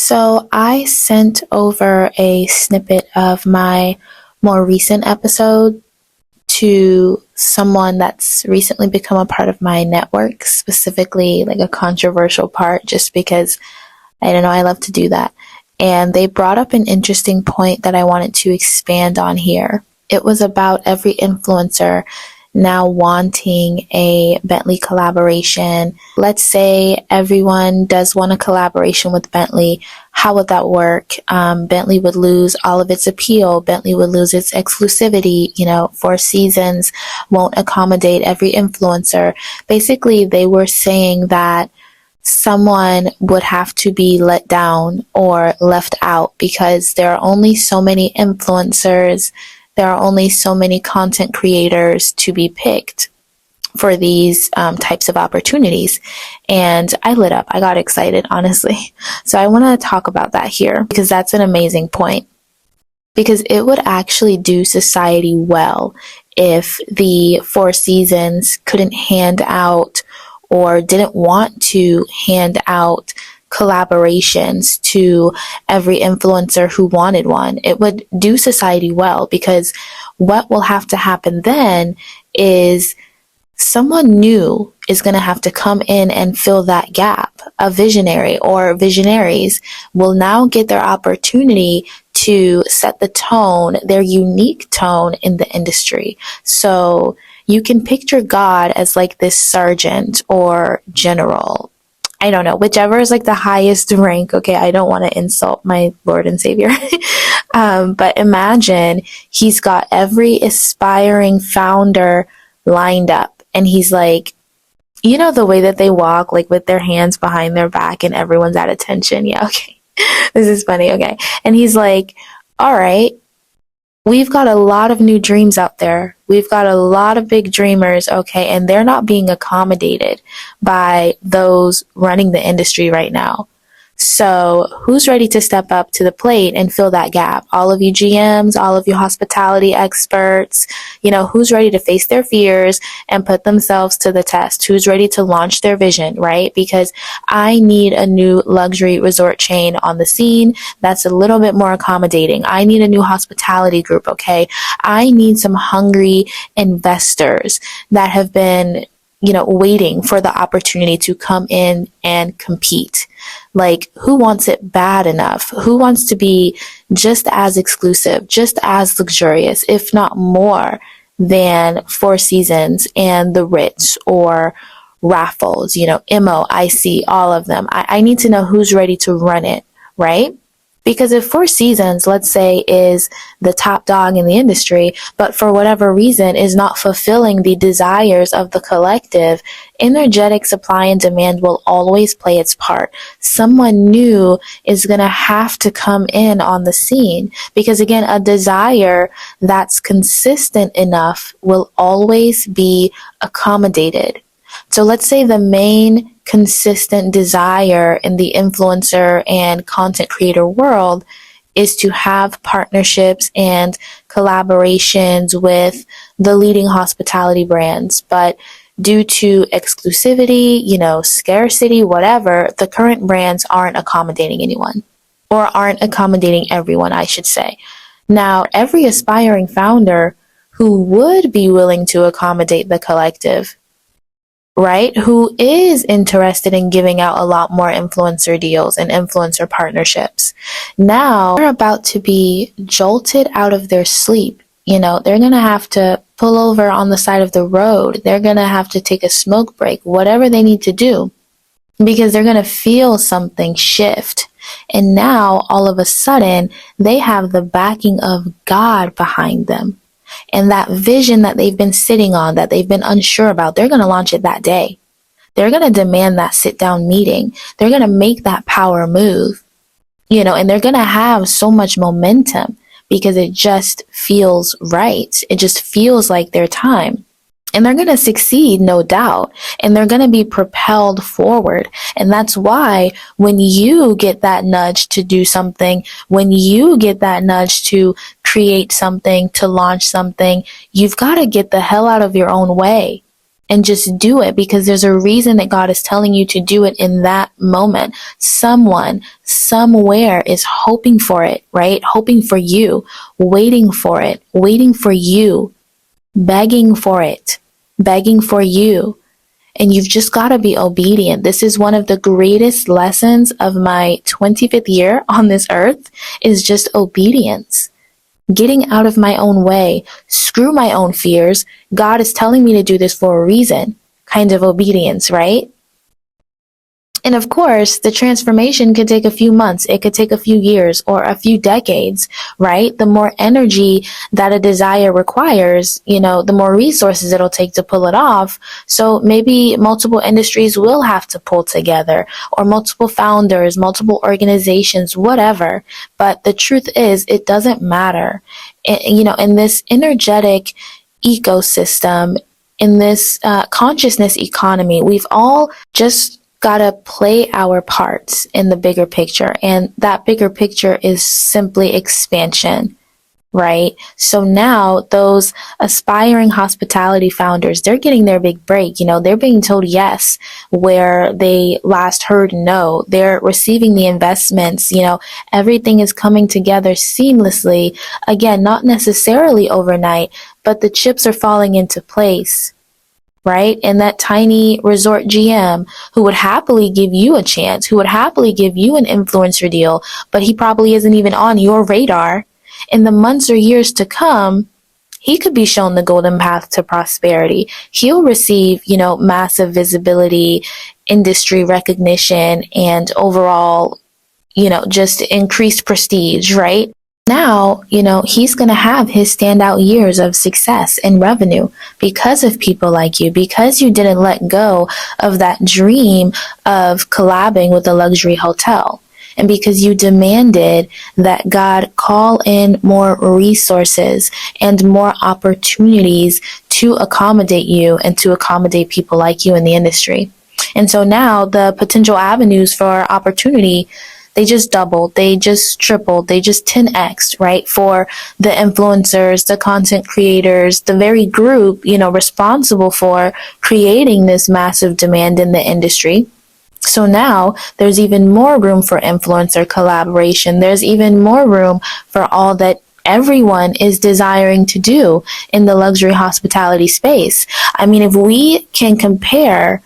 So I sent over a snippet of my more recent episode to someone that's recently become a part of my network, specifically like a controversial part, just because I don't know, I love to do that. And they brought up an interesting point that I wanted to expand on here. It was about every influencer now wanting a Bentley collaboration. Let's say everyone does want a collaboration with Bentley. How would that work? Bentley would lose all of its appeal. Bentley would lose its exclusivity. Four Seasons won't accommodate every influencer. Basically, they were saying that someone would have to be let down or left out because there are only so many influencers. There are only so many content creators to be picked for these types of opportunities. And I lit up. I got excited, honestly. So I want to talk about that here because that's an amazing point. Because it would actually do society well if the Four Seasons couldn't hand out or didn't want to hand out collaborations to every influencer who wanted one. It would do society well because what will have to happen then is someone new is going to have to come in and fill that gap. A visionary or visionaries will now get their opportunity to set the tone, their unique tone in the industry. So you can picture God as like this sergeant or general. I don't know, whichever is like the highest rank. Okay, I don't want to insult my Lord and Savior. But imagine he's got every aspiring founder lined up and he's like, the way that they walk, like with their hands behind their back and everyone's at attention. Yeah, okay. This is funny. Okay. And he's like, all right, we've got a lot of new dreams out there. We've got a lot of big dreamers, okay, and they're not being accommodated by those running the industry right now. So who's ready to step up to the plate and fill that gap? All of you GMs, all of you hospitality experts, who's ready to face their fears and put themselves to the test? Who's ready to launch their vision, right? Because I need a new luxury resort chain on the scene that's a little bit more accommodating. I need a new hospitality group, okay? I need some hungry investors that have been waiting for the opportunity to come in and compete. Like, who wants it bad enough? Who wants to be just as exclusive, just as luxurious, if not more than Four Seasons and the Ritz or Raffles, IMO, IC, all of them. I need to know who's ready to run it, right? Because if Four Seasons, let's say, is the top dog in the industry, but for whatever reason is not fulfilling the desires of the collective, energetic supply and demand will always play its part. Someone new is going to have to come in on the scene because, again, a desire that's consistent enough will always be accommodated. So let's say the main consistent desire in the influencer and content creator world is to have partnerships and collaborations with the leading hospitality brands. But due to exclusivity, scarcity, whatever, the current brands aren't accommodating anyone or aren't accommodating everyone, I should say. Now, every aspiring founder who would be willing to accommodate the collective, right, who is interested in giving out a lot more influencer deals and influencer partnerships, now they're about to be jolted out of their sleep. They're going to have to pull over on the side of the road. They're going to have to take a smoke break, whatever they need to do, because they're going to feel something shift. And now, all of a sudden, they have the backing of God behind them. And that vision that they've been sitting on, that they've been unsure about, they're going to launch it that day. They're going to demand that sit-down meeting. They're going to make that power move, and they're going to have so much momentum because it just feels right. It just feels like their time. And they're going to succeed, no doubt. And they're going to be propelled forward. And that's why when you get that nudge to do something, when you get that nudge to create something, to launch something, you've got to get the hell out of your own way. and just do it, because there's a reason that God is telling you to do it in that moment. Someone, somewhere is hoping for it, right? Hoping for you, waiting for it, waiting for you, begging for it, begging for you. And you've just got to be obedient. This is one of the greatest lessons of my 25th year on this earth, is just obedience. Getting out of my own way. Screw my own fears. God is telling me to do this for a reason. Kind of obedience, right? And of course, the transformation could take a few months. It could take a few years or a few decades, right? The more energy that a desire requires, the more resources it'll take to pull it off. So maybe multiple industries will have to pull together, or multiple founders, multiple organizations, whatever. But the truth is, it doesn't matter. In this energetic ecosystem, in this consciousness economy, we've all just gotta play our parts in the bigger picture. And that bigger picture is simply expansion, right? So now those aspiring hospitality founders, they're getting their big break. They're being told yes where they last heard no. They're receiving the investments. Everything is coming together seamlessly. Again, not necessarily overnight, but the chips are falling into place. Right? And that tiny resort GM who would happily give you a chance, who would happily give you an influencer deal, but he probably isn't even on your radar. In the months or years to come, he could be shown the golden path to prosperity. He'll receive, massive visibility, industry recognition, and overall, just increased prestige, right? Now, he's going to have his standout years of success and revenue because of people like you, because you didn't let go of that dream of collabing with a luxury hotel, and because you demanded that God call in more resources and more opportunities to accommodate you and to accommodate people like you in the industry. And so now the potential avenues for opportunity, they just doubled, they just tripled, they just 10x, right? For the influencers, the content creators, the very group, responsible for creating this massive demand in the industry. So now there's even more room for influencer collaboration. There's even more room for all that everyone is desiring to do in the luxury hospitality space. I mean, if we can compare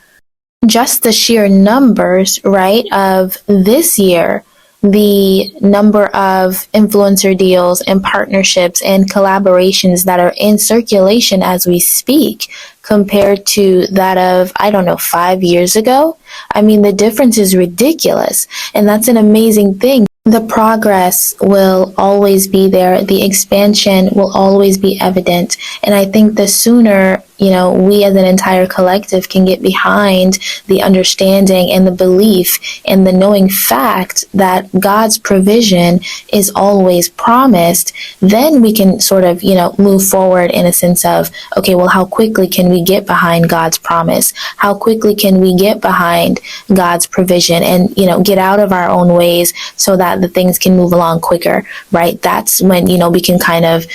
just the sheer numbers, right, of this year, the number of influencer deals and partnerships and collaborations that are in circulation as we speak compared to that of, 5 years ago. I mean, the difference is ridiculous. And that's an amazing thing. The progress will always be there. The expansion will always be evident. And I think the sooner, we as an entire collective can get behind the understanding and the belief and the knowing fact that God's provision is always promised, then we can sort of, move forward in a sense of, okay, well, how quickly can we get behind God's promise? How quickly can we get behind God's provision and, get out of our own ways so that the things can move along quicker, right? That's when, we can kind of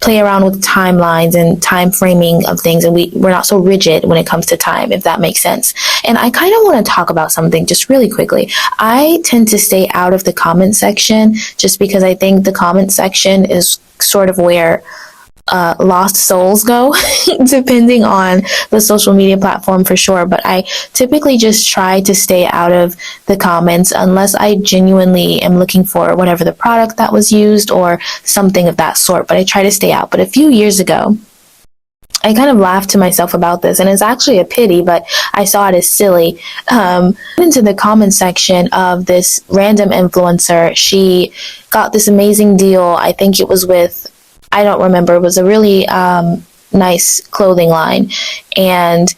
play around with timelines and time framing of things, and we're not so rigid when it comes to time, if that makes sense. And I kind of want to talk about something just really quickly. I tend to stay out of the comment section just because I think the comment section is sort of where lost souls go, depending on the social media platform for sure. But I typically just try to stay out of the comments unless I genuinely am looking for whatever the product that was used or something of that sort. But I try to stay out. But a few years ago, I kind of laughed to myself about this, and it's actually a pity, but I saw it as silly. Into the comment section of this random influencer, she got this amazing deal. I think it was with, I don't remember, it was a really nice clothing line. And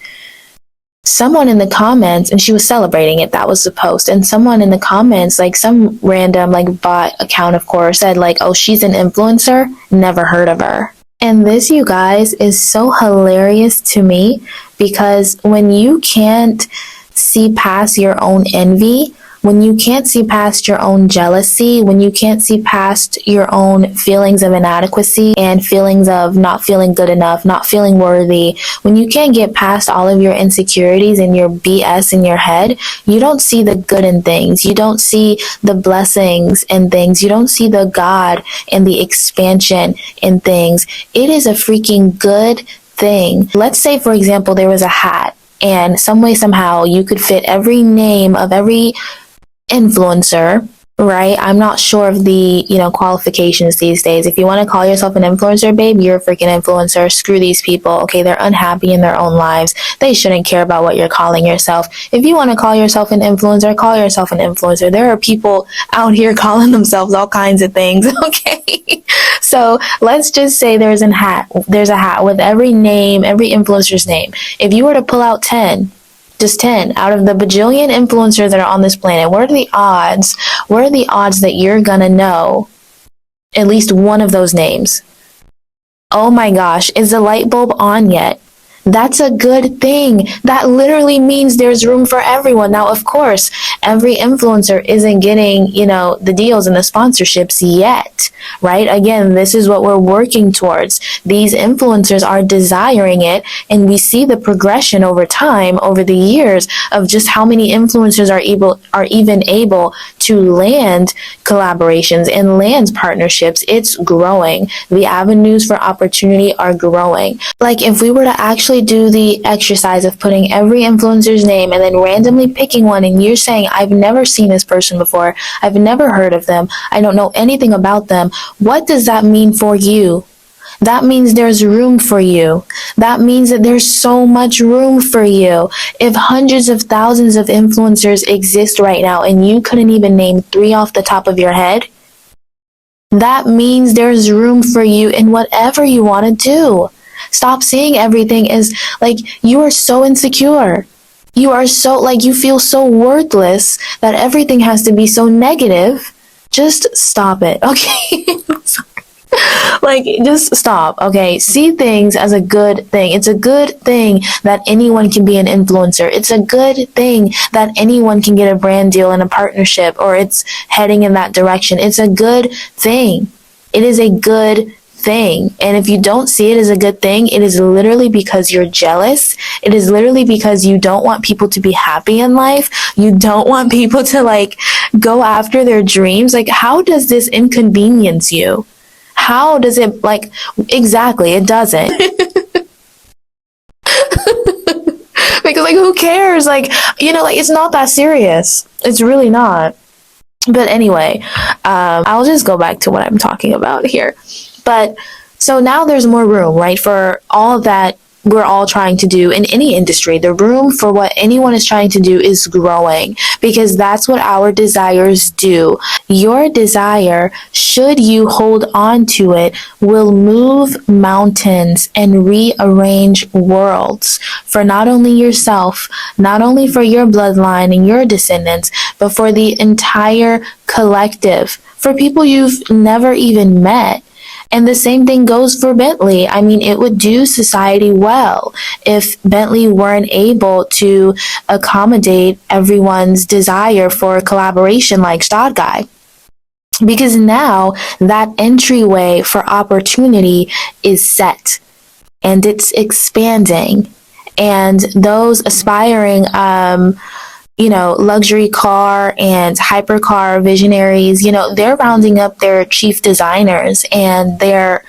someone in the comments, and she was celebrating it, that was the post, and someone in the comments, like some random bot account, of course, said oh, she's an influencer, never heard of her. And this, you guys, is so hilarious to me, because when you can't see past your own envy, when you can't see past your own jealousy, when you can't see past your own feelings of inadequacy and feelings of not feeling good enough, not feeling worthy, when you can't get past all of your insecurities and your BS in your head, you don't see the good in things. You don't see the blessings in things. You don't see the God and the expansion in things. It is a freaking good thing. Let's say, for example, there was a hat, and some way, somehow, you could fit every name of every influencer, right? I'm not sure of the, qualifications these days. If you want to call yourself an influencer, babe, you're a freaking influencer. Screw these people. Okay, they're unhappy in their own lives. They shouldn't care about what you're calling yourself. If you want to call yourself an influencer, call yourself an influencer. There are people out here calling themselves all kinds of things, okay? So let's just say there's a hat with every name, every influencer's name. If you were to pull out 10, just 10 out of the bajillion influencers that are on this planet, what are the odds? What are the odds that you're gonna know at least one of those names? Oh my gosh, is the light bulb on yet? That's a good thing. That literally means there's room for everyone. Now, of course, every influencer isn't getting, the deals and the sponsorships yet, right? Again, this is what we're working towards. These influencers are desiring it, and we see the progression over time, over the years, of just how many influencers are even able to land collaborations and land partnerships. It's growing. The avenues for opportunity are growing. Like, if we were to actually do the exercise of putting every influencer's name and then randomly picking one, and you're saying, I've never seen this person before, I've never heard of them, I don't know anything about them, what does that mean for you? That means there's room for you. That means that there's so much room for you. If hundreds of thousands of influencers exist right now and you couldn't even name 3 off the top of your head, that means there's room for you in whatever you want to do. Stop seeing everything as like you are so insecure. You are so you feel so worthless that everything has to be so negative. Just stop it, okay? Just stop, okay? See things as a good thing. It's a good thing that anyone can be an influencer. It's a good thing that anyone can get a brand deal and a partnership, or it's heading in that direction. It's a good thing. It is a good thing. And if you don't see it as a good thing, it is literally because you're jealous. It is literally because you don't want people to be happy in life. You don't want people to go after their dreams. How does this inconvenience you? How does it, exactly, it doesn't. Because, who cares? It's not that serious. It's really not. But anyway, I'll just go back to what I'm talking about here. But, so now there's more room, right, for all that we're all trying to do in any industry. The room for what anyone is trying to do is growing, because that's what our desires do. Your desire, should you hold on to it, will move mountains and rearrange worlds for not only yourself, not only for your bloodline and your descendants, but for the entire collective, for people you've never even met. And the same thing goes for Bentley. I mean, it would do society well if Bentley weren't able to accommodate everyone's desire for collaboration like Stod Guy. Because now that entryway for opportunity is set and it's expanding. And those aspiring luxury car and hypercar visionaries, they're rounding up their chief designers and their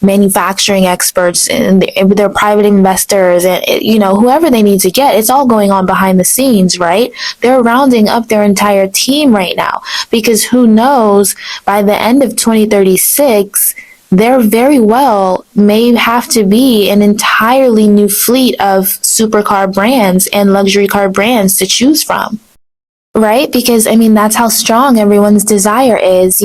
manufacturing experts and their private investors and, whoever they need to get. It's all going on behind the scenes, right? They're rounding up their entire team right now, because who knows, by the end of 2036, there very well may have to be an entirely new fleet of supercar brands and luxury car brands to choose from. Right? Because, that's how strong everyone's desire is.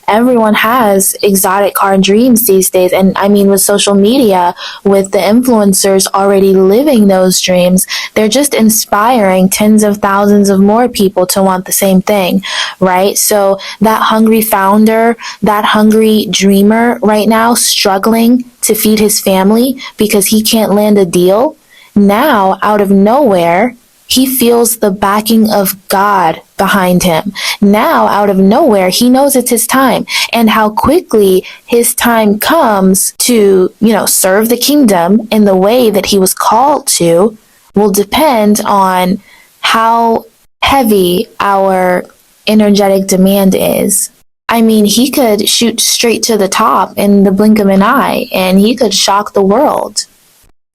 Everyone has exotic car dreams these days. And with social media, with the influencers already living those dreams, they're just inspiring tens of thousands of more people to want the same thing, right? So that hungry founder, that hungry dreamer right now struggling to feed his family because he can't land a deal, now out of nowhere, He feels the backing of God behind him. Now, out of nowhere, he knows it's his time. And how quickly his time comes to, serve the kingdom in the way that he was called to will depend on how heavy our energetic demand is. I mean, he could shoot straight to the top in the blink of an eye, and he could shock the world.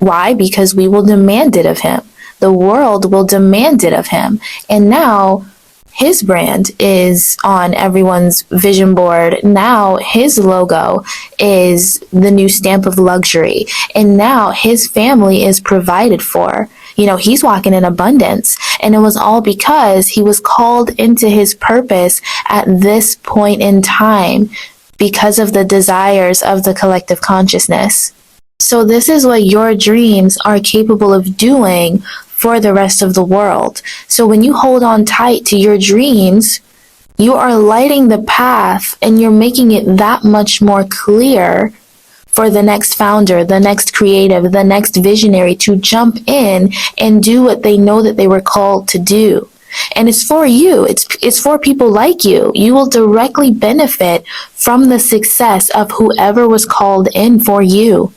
Why? Because we will demand it of him. The world will demand it of him. And now his brand is on everyone's vision board. Now his logo is the new stamp of luxury. And now his family is provided for. He's walking in abundance. And it was all because he was called into his purpose at this point in time because of the desires of the collective consciousness. So this is what your dreams are capable of doing for the rest of the world. So when you hold on tight to your dreams, you are lighting the path and you're making it that much more clear for the next founder, the next creative, the next visionary to jump in and do what they know that they were called to do. And it's for you. It's for people like you. You will directly benefit from the success of whoever was called in for you.